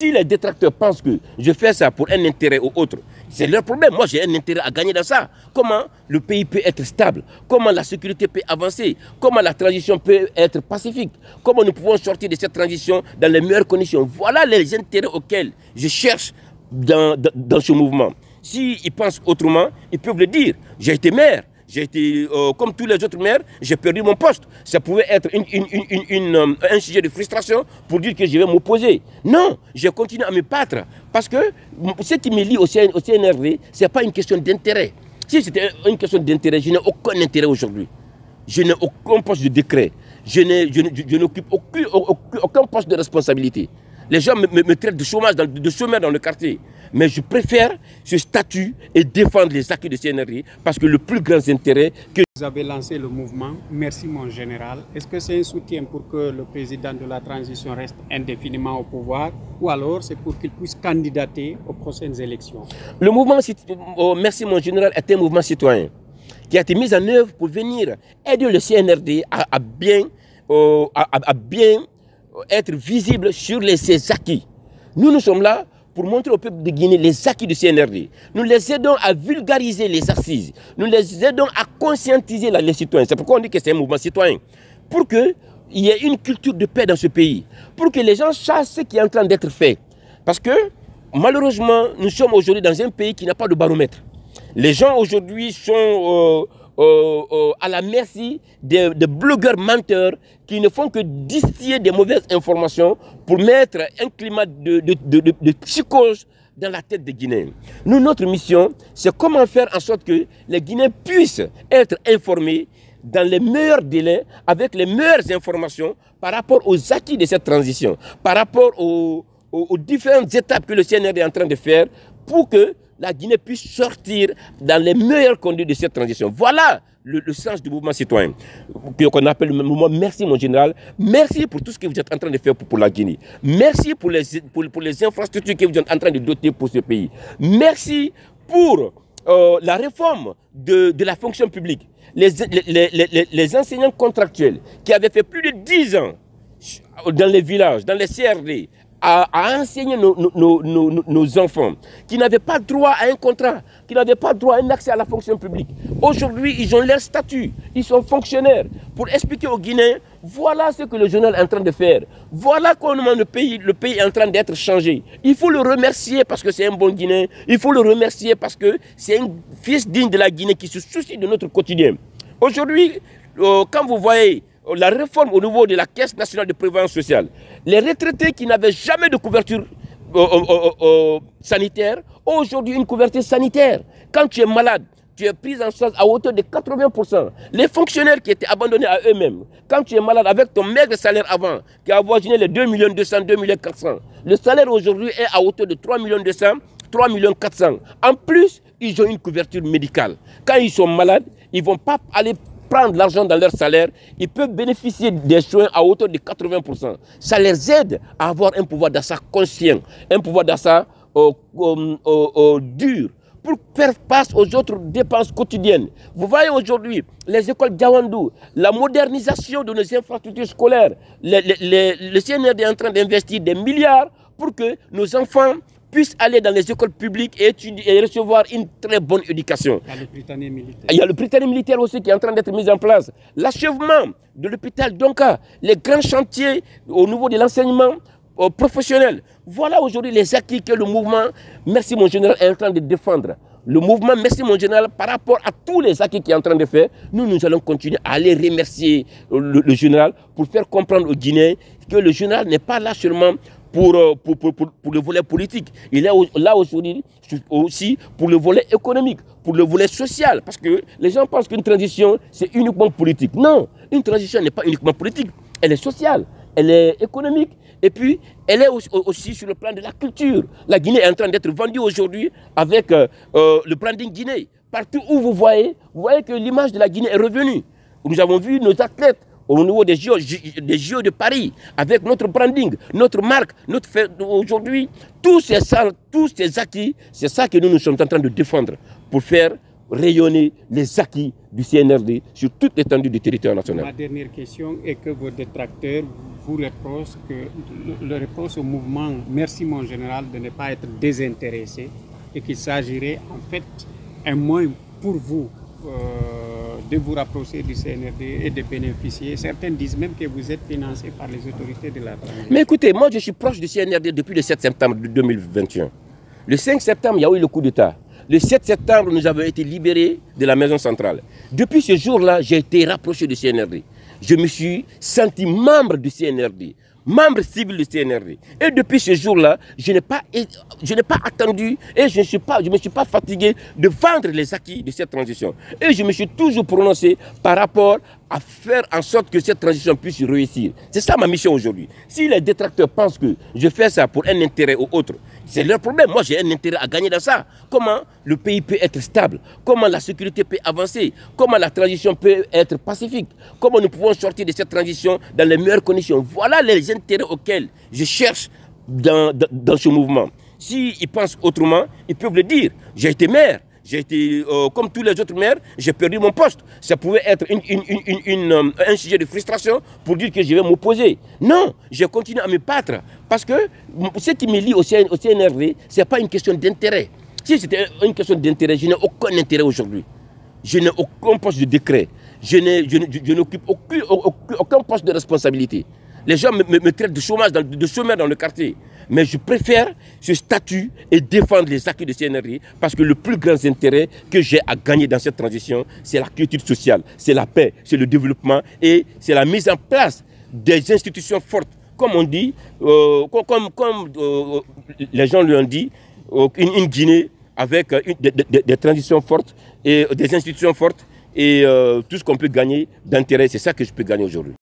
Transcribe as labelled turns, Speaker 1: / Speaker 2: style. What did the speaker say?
Speaker 1: Si les détracteurs pensent que je fais ça pour un intérêt ou autre, c'est leur problème. Moi, j'ai un intérêt à gagner dans ça. Comment le pays peut être stable? Comment la sécurité peut avancer? Comment la transition peut être pacifique? Comment nous pouvons sortir de cette transition dans les meilleures conditions? Voilà les intérêts auxquels je cherche dans ce mouvement. S'ils pensent autrement, ils peuvent le dire. J'ai été maire. J'ai été, comme tous les autres maires, j'ai perdu mon poste. Ça pouvait être un sujet de frustration pour dire que je vais m'opposer. Non, j'ai continué à me battre. Parce que ce qui me lie au CNRD, ce n'est pas une question d'intérêt. Si c'était une question d'intérêt, je n'ai aucun intérêt aujourd'hui. Je n'ai aucun poste de décret. Je n'occupe aucun poste de responsabilité. Les gens me traitent de chômage, de chômeur dans le quartier. Mais je préfère ce statut et défendre les acquis de CNRD parce que le plus grand intérêt que...
Speaker 2: Vous avez lancé le mouvement Merci mon général. Est-ce que c'est un soutien pour que le président de la transition reste indéfiniment au pouvoir ou alors c'est pour qu'il puisse candidater aux prochaines élections?
Speaker 1: Le mouvement Merci mon général est un mouvement citoyen qui a été mis en œuvre pour venir aider le CNRD à bien être visible sur ses acquis. Nous sommes là pour montrer au peuple de Guinée les acquis du CNRD. Nous les aidons à vulgariser les assises. Nous les aidons à conscientiser les citoyens. C'est pourquoi on dit que c'est un mouvement citoyen. Pour qu'il y ait une culture de paix dans ce pays. Pour que les gens sachent ce qui est en train d'être fait. Parce que, malheureusement, nous sommes aujourd'hui dans un pays qui n'a pas de baromètre. Les gens aujourd'hui sont à la merci des blogueurs menteurs qui ne font que distiller des mauvaises informations pour mettre un climat de psychose dans la tête des Guinéens. Nous, notre mission, c'est comment faire en sorte que les Guinéens puissent être informés dans les meilleurs délais, avec les meilleures informations par rapport aux acquis de cette transition, par rapport aux différentes étapes que le CNRD est en train de faire pour que la Guinée puisse sortir dans les meilleures conditions de cette transition. Voilà le sens du mouvement citoyen, qu'on appelle le mouvement Merci mon général. Merci pour tout ce que vous êtes en train de faire pour la Guinée. Merci pour les infrastructures que vous êtes en train de doter pour ce pays. Merci pour la réforme de la fonction publique. Les enseignants contractuels qui avaient fait plus de 10 ans dans les villages, dans les CRD, à enseigner nos enfants, qui n'avaient pas droit à un contrat, qui n'avaient pas droit à un accès à la fonction publique. Aujourd'hui, ils ont leur statut, ils sont fonctionnaires. Pour expliquer aux Guinéens, voilà ce que le journal est en train de faire. Voilà comment le pays est en train d'être changé. Il faut le remercier parce que c'est un bon Guinéen. Il faut le remercier parce que c'est un fils digne de la Guinée qui se soucie de notre quotidien. Aujourd'hui, quand vous voyez la réforme au niveau de la Caisse nationale de prévoyance sociale, les retraités qui n'avaient jamais de couverture sanitaire ont aujourd'hui une couverture sanitaire. Quand tu es malade, tu es pris en charge à hauteur de 80%. Les fonctionnaires qui étaient abandonnés à eux-mêmes, quand tu es malade avec ton maigre salaire avant, qui a avoisiné les 2 200 000, 2 400 000, le salaire aujourd'hui est à hauteur de 3 200 000, 3 400 000. En plus, ils ont une couverture médicale. Quand ils sont malades, ils ne vont pas aller prendre l'argent dans leur salaire, ils peuvent bénéficier des soins à hauteur de 80%. Ça les aide à avoir un pouvoir d'achat conscient, un pouvoir d'achat dur, pour faire face aux autres dépenses quotidiennes. Vous voyez aujourd'hui les écoles Diawandou, la modernisation de nos infrastructures scolaires. Le CNRD est en train d'investir des milliards pour que nos enfants puissent aller dans les écoles publiques et étudier et recevoir une très bonne éducation.
Speaker 2: Il y a le Britannique militaire.
Speaker 1: Il y a le Britannique militaire aussi qui est en train d'être mis en place. L'achèvement de l'hôpital Donka, les grands chantiers au niveau de l'enseignement professionnel. Voilà aujourd'hui les acquis que le mouvement Merci mon général est en train de défendre. Le mouvement Merci mon général, par rapport à tous les acquis qu'il est en train de faire, nous allons continuer à aller remercier le général pour faire comprendre aux Guinéens que le général n'est pas là seulement pour le volet politique. Il est là aujourd'hui aussi pour le volet économique, pour le volet social. Parce que les gens pensent qu'une transition, c'est uniquement politique. Non, une transition n'est pas uniquement politique. Elle est sociale, elle est économique. Et puis, elle est aussi sur le plan de la culture. La Guinée est en train d'être vendue aujourd'hui avec le branding Guinée. Partout où vous voyez que l'image de la Guinée est revenue. Nous avons vu nos athlètes au niveau des JO de Paris, avec notre branding, notre marque, aujourd'hui, tous ces acquis, c'est ça que nous sommes en train de défendre pour faire
Speaker 2: rayonner les acquis du CNRD sur toute l'étendue du territoire national. Ma dernière question est que vos détracteurs vous reprochent le reproche au mouvement Merci mon général de ne pas être désintéressé et qu'il s'agirait en fait un moyen pour vous de vous rapprocher du CNRD et de bénéficier. Certains disent même que vous êtes financé par les autorités de la transition.
Speaker 1: Mais écoutez, moi je suis proche du CNRD depuis le 7 septembre 2021. Le 5 septembre, il y a eu le coup d'État. Le 7 septembre, nous avons été libérés de la maison centrale. Depuis ce jour-là, j'ai été rapproché du CNRD. Je me suis senti membre du CNRD, membre civil du CNRD. Et depuis ce jour-là, je n'ai pas attendu et je ne me suis pas fatigué de vendre les acquis de cette transition. Et je me suis toujours prononcé par rapport à faire en sorte que cette transition puisse réussir. C'est ça ma mission aujourd'hui. Si les détracteurs pensent que je fais ça pour un intérêt ou autre, c'est leur problème. Moi, j'ai un intérêt à gagner dans ça. Comment le pays peut être stable? Comment la sécurité peut avancer? Comment la transition peut être pacifique? Comment nous pouvons sortir de cette transition dans les meilleures conditions? Voilà les intérêts auxquels je cherche dans ce mouvement. S'ils pensent autrement, ils peuvent le dire. J'ai été maire. J'ai été, comme tous les autres maires, j'ai perdu mon poste. Ça pouvait être un sujet de frustration pour dire que je vais m'opposer. Non, j'ai continué à me battre. Parce que ce qui me lie au CNRD, ce n'est pas une question d'intérêt. Si c'était une question d'intérêt, je n'ai aucun intérêt aujourd'hui. Je n'ai aucun poste de décret. Je n'occupe aucun poste de responsabilité. Les gens me traitent de chômage, de chômeur dans le quartier. Mais je préfère ce statut et défendre les acquis de CNRD parce que le plus grand intérêt que j'ai à gagner dans cette transition, c'est la culture sociale, c'est la paix, c'est le développement et c'est la mise en place des institutions fortes. Comme on dit, comme les gens lui ont dit, une Guinée avec des transitions fortes et des institutions fortes et tout ce qu'on peut gagner d'intérêt, c'est ça que je peux gagner aujourd'hui.